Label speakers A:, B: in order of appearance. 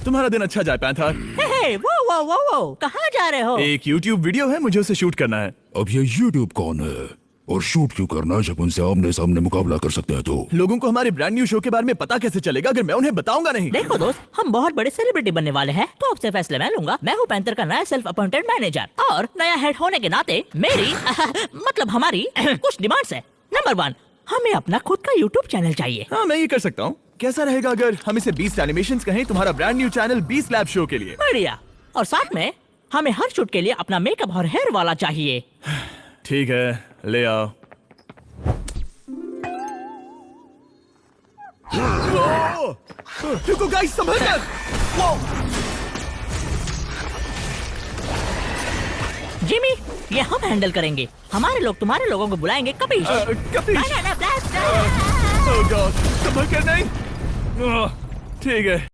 A: तुम्हारा दिन अच्छा जाए पैंथर।
B: हे, वो, कहाँ जा रहे हो?
A: एक YouTube वीडियो है, मुझे उसे शूट करना है।
C: अब ये यूट्यूब कौन है और शूट क्यों करना जब उनसे आमने सामने मुकाबला कर सकते हैं? तो
A: लोगों को हमारे ब्रांड न्यू शो के बारे में पता कैसे चलेगा अगर मैं उन्हें बताऊंगा नहीं?
B: देखो दोस्त, हम बहुत बड़े सेलिब्रिटी बनने वाले हैं, तो आपसे फैसले मैं लूंगा। मैं हूँ पैंथर का नया सेल्फ अपॉइंटेड मैनेजर और नया हेड होने के नाते मेरी मतलब हमारी कुछ डिमांड्स है। नंबर 1, हमें अपना खुद का YouTube चैनल चाहिए।
A: हाँ, मैं ये कर सकता हूँ। कैसा रहेगा अगर हम इसे 20 एनिमेशंस कहें, तुम्हारा brand new channel 20 lab show के लिए?
B: बढ़िया। और साथ में हमें हर शूट के लिए अपना मेकअप और हेयर वाला चाहिए।
A: ठीक है, ले आओ। रुको गाइस, संभल कर।
B: जिमी, ये हम हैंडल करेंगे। हमारे लोग तुम्हारे लोगों को बुलाएंगे कपीश।
A: कपीश।
B: ना,
A: ओह गॉड, संभल कर नहीं। ठीक है।